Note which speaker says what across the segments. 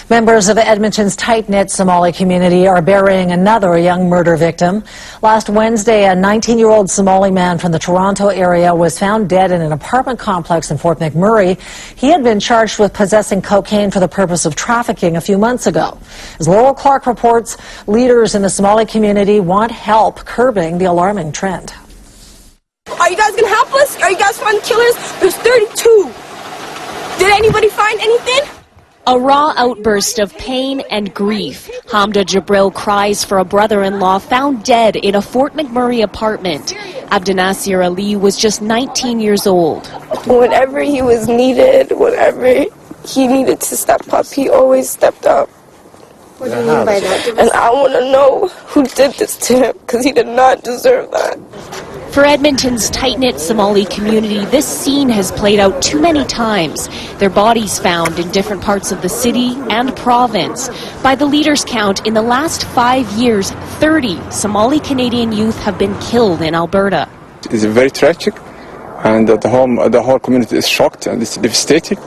Speaker 1: Members of Edmonton's tight-knit Somali community are burying another young murder victim. Last Wednesday, a 19-year-old Somali man from the Toronto area was found dead in an apartment complex in Fort McMurray. He had been charged with possessing cocaine for the purpose of trafficking a few months ago. As Laurel Clark reports, leaders in the Somali community want help curbing the alarming trend.
Speaker 2: Are you guys going to help us? Are you guys finding killers? There's 32. Did anybody find anything?
Speaker 3: A raw outburst of pain and grief. Hamda Jibril cries for a brother-in-law found dead in a Fort McMurray apartment. Abdinasir Ali was just 19 years old.
Speaker 2: Whenever he was needed, whenever he needed to step up, he always stepped up.
Speaker 4: What do you mean by that?
Speaker 2: And I want to know who did this to him, because he did not deserve that.
Speaker 3: For Edmonton's tight-knit Somali community, this scene has played out too many times. Their bodies found in different parts of the city and province. By the leaders' count, in the last 5 years, 30 Somali Canadian youth have been killed in Alberta.
Speaker 5: It's very tragic, and the whole community is shocked and it's devastating.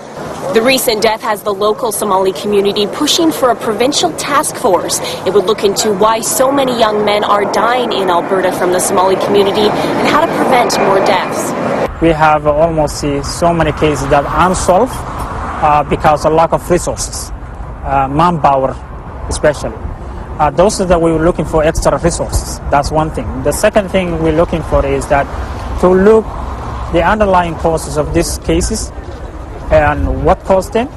Speaker 3: The recent death has the local Somali community pushing for a provincial task force. It would look into why so many young men are dying in Alberta from the Somali community and how to prevent more deaths.
Speaker 6: We have almost so many cases that are unsolved because of lack of resources, manpower especially. Those that we were looking for extra resources. That's one thing. The second thing we're looking for is that to look the underlying causes of these cases and what caused them,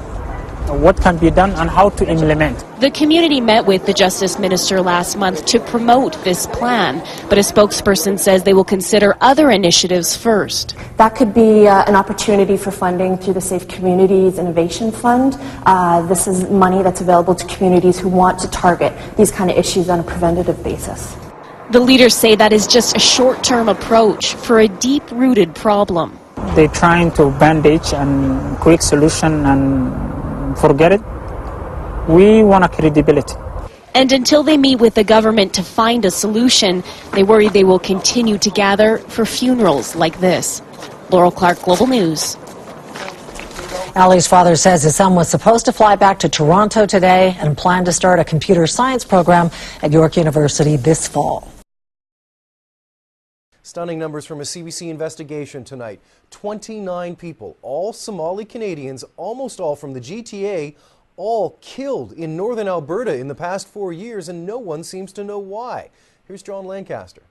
Speaker 6: what can be done, and how to implement.
Speaker 3: The community met with the Justice Minister last month to promote this plan, but a spokesperson says they will consider other initiatives first.
Speaker 7: That could be an opportunity for funding through the Safe Communities Innovation Fund. This is money that's available to communities who want to target these kind of issues on a preventative basis.
Speaker 3: The leaders say that is just a short-term approach for a deep-rooted problem.
Speaker 6: They're trying to bandage and quick solution and forget it. We want a credibility.
Speaker 3: And until they meet with the government to find a solution, they worry they will continue to gather for funerals like this. Laurel Clark, Global News.
Speaker 1: Ali's father says his son was supposed to fly back to Toronto today and planned to start a computer science program at York University this fall.
Speaker 8: Stunning numbers from a CBC investigation tonight. 29 people, all Somali Canadians, almost all from the GTA, all killed in northern Alberta in the past 4 years, and no one seems to know why. Here's John Lancaster.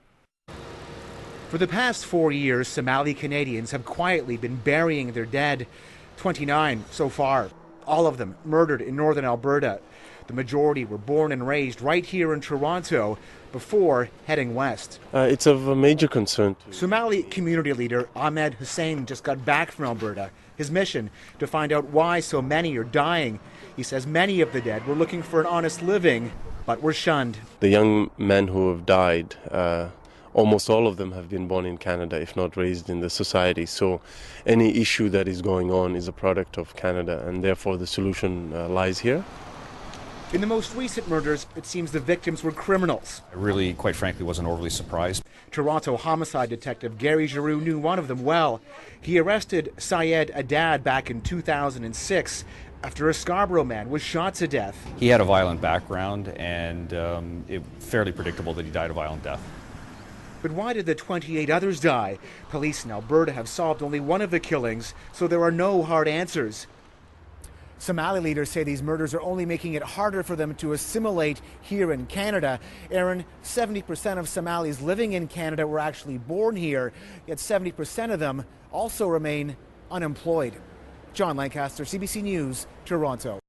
Speaker 9: For the past 4 years, Somali Canadians have quietly been burying their dead. 29 so far, all of them murdered in northern Alberta. The majority were born and raised right here in Toronto before heading west.
Speaker 10: It's of a major concern.
Speaker 9: Somali community leader Ahmed Hussein just got back from Alberta. His mission, to find out why so many are dying. He says many of the dead were looking for an honest living, but were shunned.
Speaker 10: The young men who have died, almost all of them have been born in Canada, if not raised in the society. So any issue that is going on is a product of Canada, and therefore the solution lies here.
Speaker 9: In the most recent murders, it seems the victims were criminals.
Speaker 11: I really, quite frankly, wasn't overly surprised.
Speaker 9: Toronto homicide detective Gary Giroux knew one of them well. He arrested Syed Adad back in 2006 after a Scarborough man was shot to death.
Speaker 11: He had a violent background, and it's fairly predictable that he died a violent death.
Speaker 9: But why did the 28 others die? Police in Alberta have solved only one of the killings, so there are no hard answers. Somali leaders say these murders are only making it harder for them to assimilate here in Canada. Aaron, 70% of Somalis living in Canada were actually born here, yet 70% of them also remain unemployed. John Lancaster, CBC News, Toronto.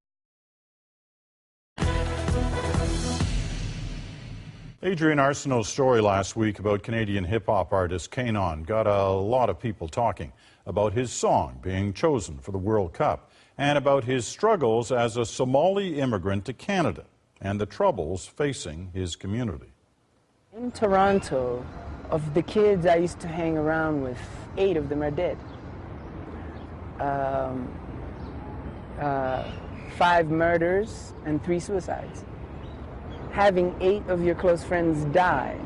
Speaker 12: Adrian Arsenault's story last week about Canadian hip-hop artist Kanon got a lot of people talking about his song being chosen for the World Cup, and about his struggles as a Somali immigrant to Canada and the troubles facing his community.
Speaker 13: In Toronto, of the kids I used to hang around with, 8 of them are dead. 5 murders and 3 suicides. Having 8 of your close friends die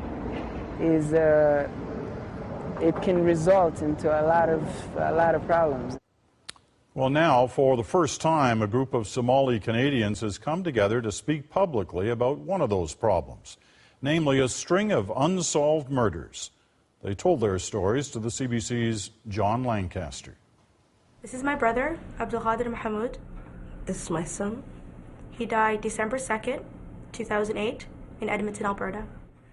Speaker 13: is, it can result into a lot of problems.
Speaker 12: Well, now, for the first time, a group of Somali Canadians has come together to speak publicly about one of those problems, namely a string of unsolved murders. They told their stories to the CBC's John Lancaster.
Speaker 14: This is my brother, Abdulkadir Mahmoud.
Speaker 2: This is my son.
Speaker 14: He died December 2nd, 2008, in Edmonton, Alberta.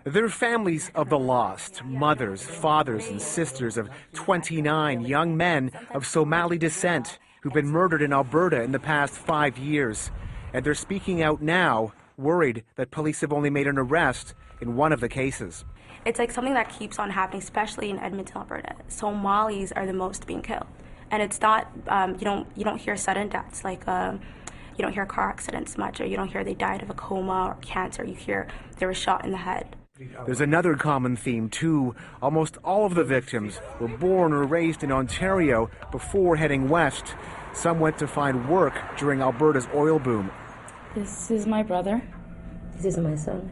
Speaker 9: They're families of the lost, mothers, fathers, and sisters of 29 young men of Somali descent who've been murdered in Alberta in the past 5 years. And they're speaking out now, worried that police have only made an arrest in one of the cases.
Speaker 14: It's like something that keeps on happening, especially in Edmonton, Alberta. Somalis are the most being killed. And it's not, you don't hear sudden deaths, like you don't hear car accidents much, or you don't hear they died of a coma or cancer. You hear they were shot in the head.
Speaker 9: There's another common theme, too. Almost all of the victims were born or raised in Ontario before heading west. Some went to find work during Alberta's oil boom.
Speaker 15: This is my brother.
Speaker 2: This is my son.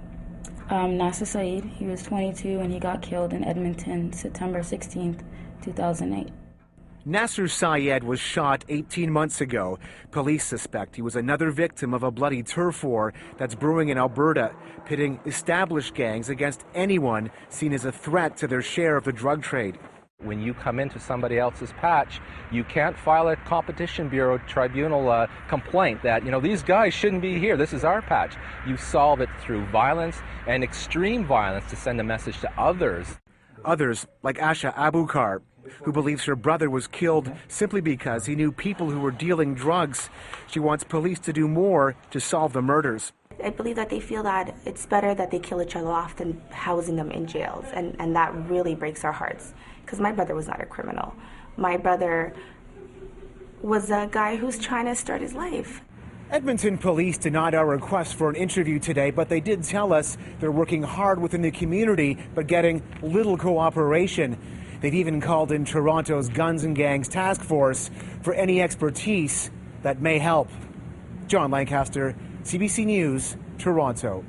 Speaker 15: Nasser Saeed. He was 22 and he got killed in Edmonton, September 16th, 2008.
Speaker 9: Nasser Sayed was shot 18 months ago. Police suspect he was another victim of a bloody turf war that's brewing in Alberta, pitting established gangs against anyone seen as a threat to their share of the drug trade.
Speaker 16: When you come into somebody else's patch, you can't file a Competition Bureau tribunal complaint that, these guys shouldn't be here. This is our patch. You solve it through violence and extreme violence to send a message to others.
Speaker 9: Others, like Asha Abukar, who believes her brother was killed simply because he knew people who were dealing drugs. She wants police to do more to solve the murders.
Speaker 14: I believe that they feel that it's better that they kill each other off than housing them in jails, and that really breaks our hearts, because my brother was not a criminal. My brother was a guy who's trying to start his life.
Speaker 9: Edmonton police denied our request for an interview today, but they did tell us they're working hard within the community, but getting little cooperation. They've even called in Toronto's Guns and Gangs Task Force for any expertise that may help. John Lancaster, CBC News, Toronto.